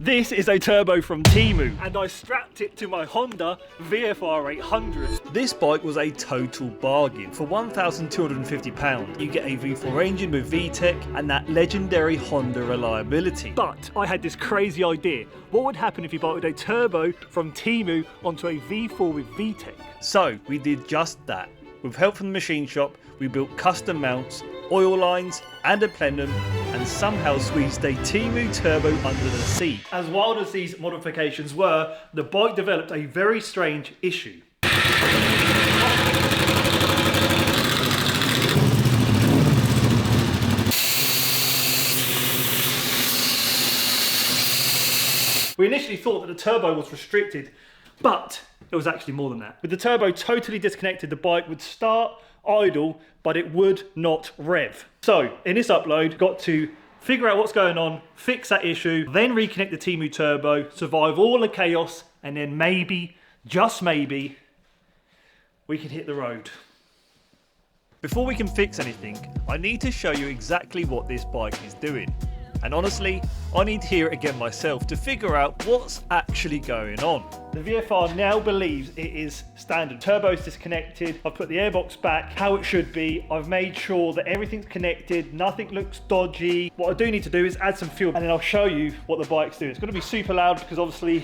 This is a turbo from Temu, and I strapped it to my Honda VFR800. This bike was a total bargain. For £1,250, you get a V4 engine with VTEC and that legendary Honda reliability. But I had this crazy idea. What would happen if you bolted a turbo from Temu onto a V4 with VTEC? So we did just that. With help from the machine shop, we built custom mounts, oil lines and a plenum, and somehow squeezed a Temu turbo under the seat. As wild as these modifications were, the bike developed a very strange issue. We initially thought that the turbo was restricted, but it was actually more than that. With the turbo totally disconnected, the bike would start, idle, but it would not rev. So in this upload, got to figure out what's going on, fix that issue, then reconnect the Temu turbo, survive all the chaos, and then maybe, just maybe, we can hit the road. Before we can fix anything, I need to show you exactly what this bike is doing. And honestly, I need to hear it again myself to figure out what's actually going on. The VFR now believes it is standard. Turbo's disconnected. I've put the airbox back how it should be. I've made sure that everything's connected. Nothing looks dodgy. What I do need to do is add some fuel, and then I'll show you what the bike's doing. It's going to be super loud because obviously,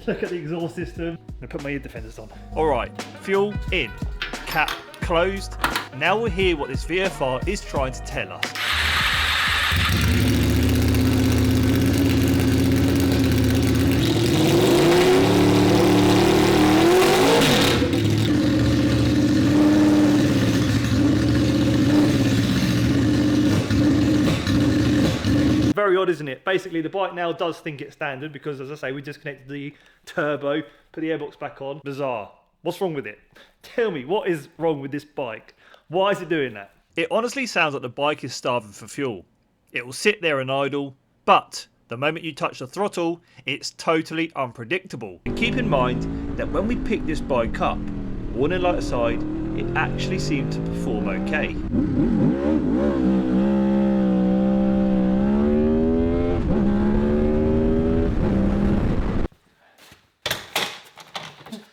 look at the exhaust system. I'm going to put my ear defenders on. All right, fuel in, cap closed. Now we'll hear what this VFR is trying to tell us. Very odd, isn't it? Basically, the bike now does think it's standard because, as I say, we disconnected the turbo, put the airbox back on. Bizarre. What's wrong with it? Tell me, what is wrong with this bike? Why is it doing that? It honestly sounds like the bike is starving for fuel. It will sit there and idle, but the moment you touch the throttle, it's totally unpredictable. And keep in mind that when we picked this bike up, warning light aside, it actually seemed to perform okay.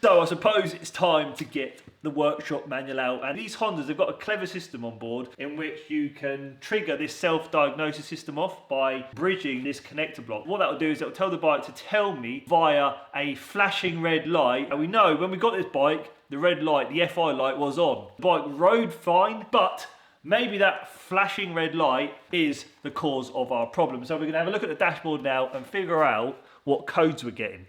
So I suppose it's time to get the workshop manual out, and these Hondas have got a clever system on board in which you can trigger this self-diagnosis system off by bridging this connector block. What that will do is it will tell the bike to tell me via a flashing red light, and we know when we got this bike, the red light, the FI light was on. The bike rode fine, but maybe that flashing red light is the cause of our problem. So we're going to have a look at the dashboard now and figure out what codes we're getting.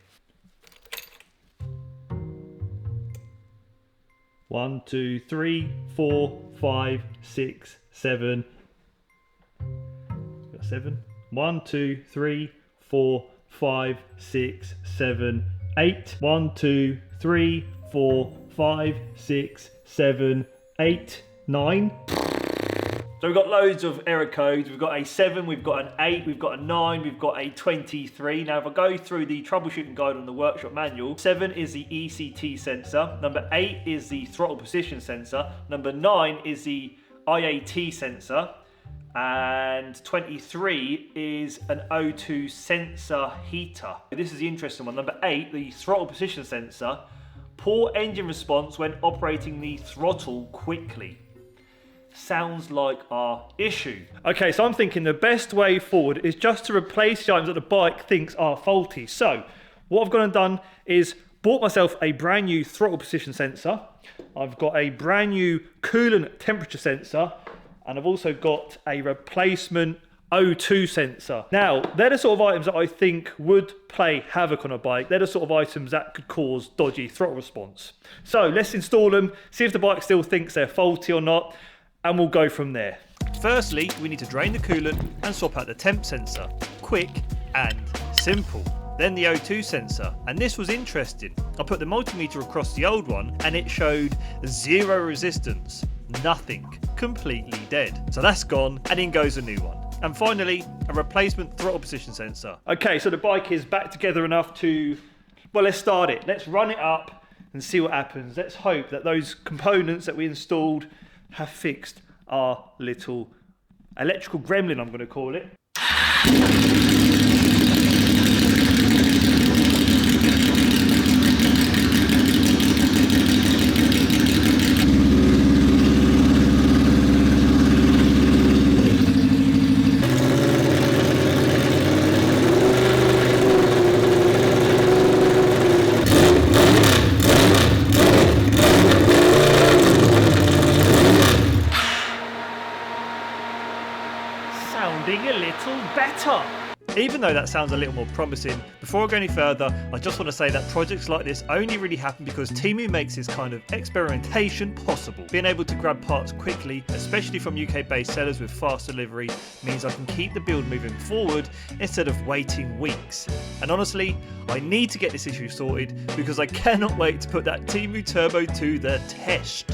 1, 2, 3, 4, 5, 6, 7. Got 7. 1, 2, 3, 4, 5, 6, 7, 8. 1, 2, 3, 4, 5, 6, 7, 8, 9. So we've got loads of error codes. We've got a 7, we've got an 8, we've got a 9, we've got a 23. Now if I go through the troubleshooting guide on the workshop manual, 7 is the ECT sensor, number 8 is the throttle position sensor, number 9 is the IAT sensor, and 23 is an O2 sensor heater. This is the interesting one. Number 8, the throttle position sensor, poor engine response when operating the throttle quickly. Sounds like our issue. Okay, so I'm thinking the best way forward is just to replace the items that the bike thinks are faulty. So what I've gone and done is bought myself a brand new throttle position sensor. I've got a brand new coolant temperature sensor, and I've also got a replacement O2 sensor. Now, they're the sort of items that I think would play havoc on a bike. They're the sort of items that could cause dodgy throttle response. So let's install them, see if the bike still thinks they're faulty or not, and we'll go from there. Firstly, we need to drain the coolant and swap out the temp sensor. Quick and simple. Then the O2 sensor, and this was interesting. I put the multimeter across the old one and it showed 0 resistance, nothing, completely dead. So that's gone, and in goes a new one. And finally, a replacement throttle position sensor. Okay, so the bike is back together enough to, well, let's start it. Let's run it up and see what happens. Let's hope that those components that we installed have fixed our little electrical gremlin, I'm going to call it. even though that sounds a little more promising, before I go any further, I just want to say that projects like this only really happen because Temu makes this kind of experimentation possible. Being able to grab parts quickly, especially from UK-based sellers with fast delivery, means I can keep the build moving forward instead of waiting weeks. And honestly, I need to get this issue sorted because I cannot wait to put that Temu Turbo to the test.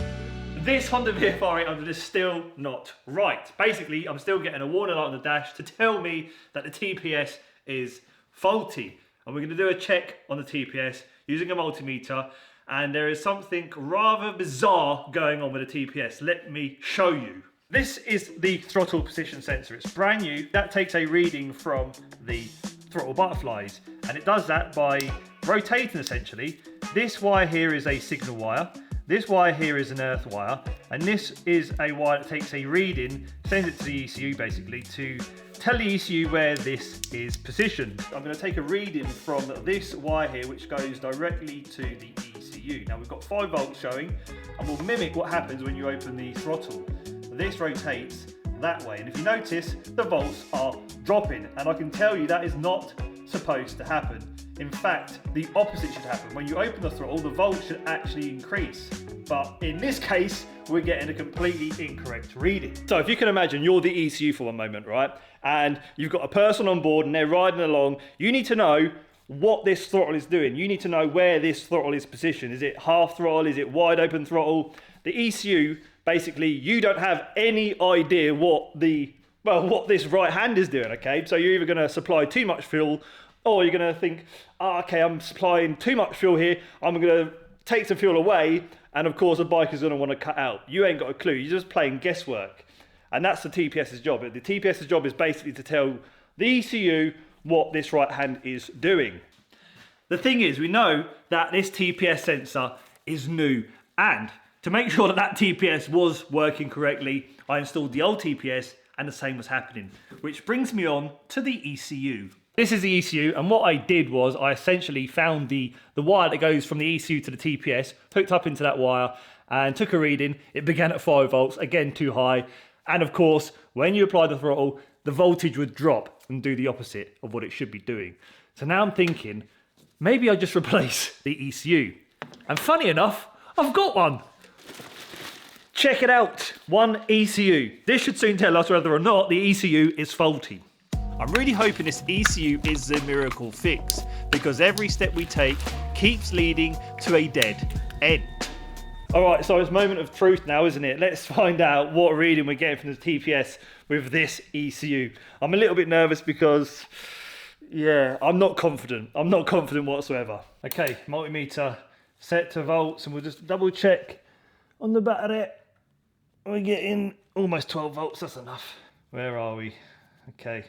This Honda VFR800 is still not right. Basically, I'm still getting a warning light on the dash to tell me that the TPS is faulty. And we're going to do a check on the TPS using a multimeter, and there is something rather bizarre going on with the TPS. Let me show you. This is the throttle position sensor. It's brand new. That takes a reading from the throttle butterflies, and it does that by rotating essentially. This wire here is a signal wire. This wire here is an earth wire, and this is a wire that takes a reading, sends it to the ECU basically to tell the ECU where this is positioned. I'm going to take a reading from this wire here, which goes directly to the ECU. Now we've got 5 volts showing, and we'll mimic what happens when you open the throttle. This rotates that way, and if you notice, the volts are dropping, and I can tell you that is not supposed to happen. In fact, the opposite should happen. When you open the throttle, the volts should actually increase. But in this case, we're getting a completely incorrect reading. So if you can imagine, you're the ECU for one moment, right? And you've got a person on board and they're riding along. You need to know what this throttle is doing. You need to know where this throttle is positioned. Is it half throttle? Is it wide open throttle? The ECU, basically, you don't have any idea what this right hand is doing, okay? So you're either gonna supply too much fuel, or you're going to think, oh, okay, I'm supplying too much fuel here, I'm going to take some fuel away, and of course the bike is going to want to cut out. You ain't got a clue, you're just playing guesswork. And that's the TPS's job. The TPS's job is basically to tell the ECU what this right hand is doing. The thing is, we know that this TPS sensor is new, and to make sure that that TPS was working correctly, I installed the old TPS and the same was happening. Which brings me on to the ECU. This is the ECU, and what I did was I essentially found the wire that goes from the ECU to the TPS, hooked up into that wire and took a reading. It began at 5 volts, again too high. And of course, when you apply the throttle, the voltage would drop and do the opposite of what it should be doing. So now I'm thinking, maybe I just replace the ECU. And funny enough, I've got one. Check it out, one ECU. This should soon tell us whether or not the ECU is faulty. I'm really hoping this ECU is the miracle fix, because every step we take keeps leading to a dead end. Alright, so it's moment of truth now, isn't it? Let's find out what reading we're getting from the TPS with this ECU. I'm a little bit nervous because, yeah, I'm not confident. I'm not confident whatsoever. Okay, multimeter set to volts, and we'll just double check on the battery. We're getting almost 12 volts, that's enough. Where are we? Okay.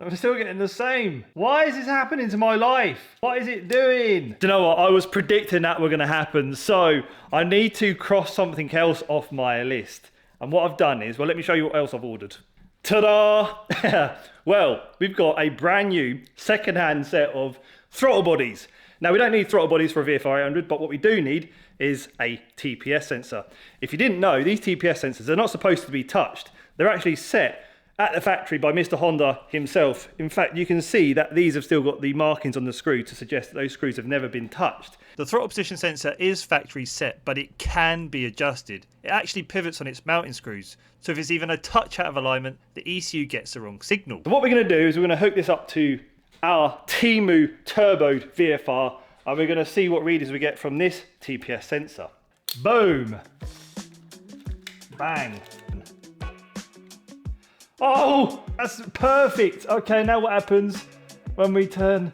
I'm still getting the same. Why is this happening to my life? What is it doing? Do you know what? I was predicting that were going to happen. So I need to cross something else off my list. And what I've done is, well, let me show you what else I've ordered. Ta-da! Well, we've got a brand new second-hand set of throttle bodies. Now, we don't need throttle bodies for a VFR800, but what we do need is a TPS sensor. If you didn't know, these TPS sensors, they're not supposed to be touched. They're actually set at the factory by Mr. Honda himself. In fact, you can see that these have still got the markings on the screw to suggest that those screws have never been touched. The throttle position sensor is factory set, but it can be adjusted. It actually pivots on its mounting screws, so if it's even a touch out of alignment, the ECU gets the wrong signal. So what we're going to do is we're going to hook this up to our Temu-turbocharged VFR, and we're going to see what readings we get from this TPS sensor. Boom! Bang! Oh, that's perfect. Okay, now what happens when we turn?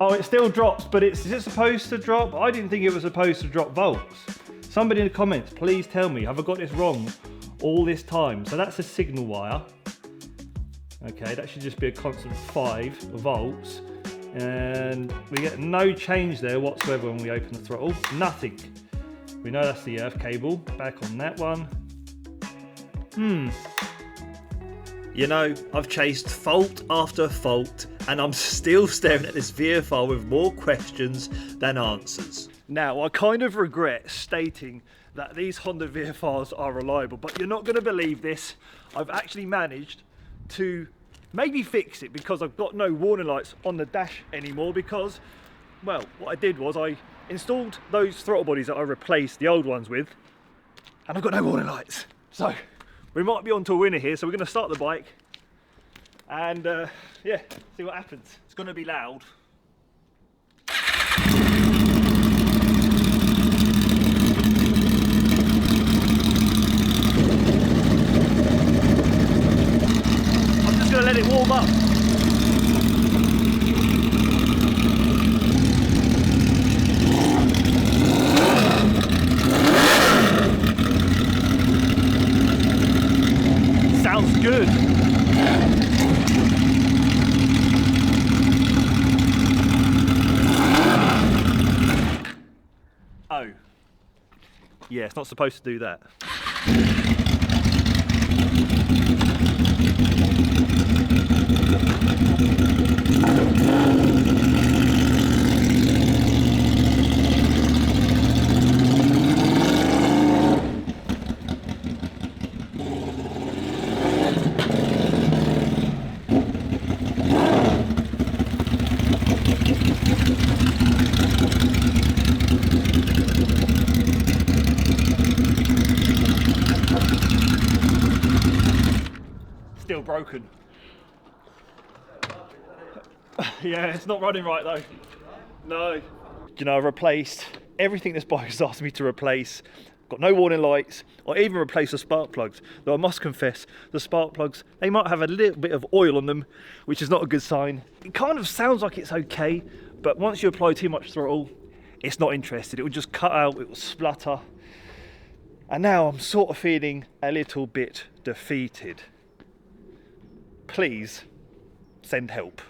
Oh, it still drops, but is it supposed to drop? I didn't think it was supposed to drop volts. Somebody in the comments, please tell me, have I got this wrong all this time? So that's a signal wire. Okay, that should just be a constant 5 volts. And we get no change there whatsoever when we open the throttle. Nothing. We know that's the earth cable. Back on that one. You know, I've chased fault after fault, and I'm still staring at this VFR with more questions than answers. Now, I kind of regret stating that these Honda VFRs are reliable, but you're not going to believe this. I've actually managed to maybe fix it, because I've got no warning lights on the dash anymore, because, well, what I did was I installed those throttle bodies that I replaced the old ones with, and I've got no warning lights. So we might be on to a winner here. So we're going to start the bike and yeah, see what happens. It's going to be loud. I'm just going to let it warm up. Sounds good. Oh. Yeah, it's not supposed to do that. Still broken. Yeah, it's not running right though. No. You know, I've replaced everything this bike has asked me to replace. Got no warning lights, or even replace the spark plugs. Though I must confess, the spark plugs, they might have a little bit of oil on them, which is not a good sign. It kind of sounds like it's okay, but once you apply too much throttle, it's not interested. It will just cut out, it will splutter. And now I'm sort of feeling a little bit defeated. Please send help.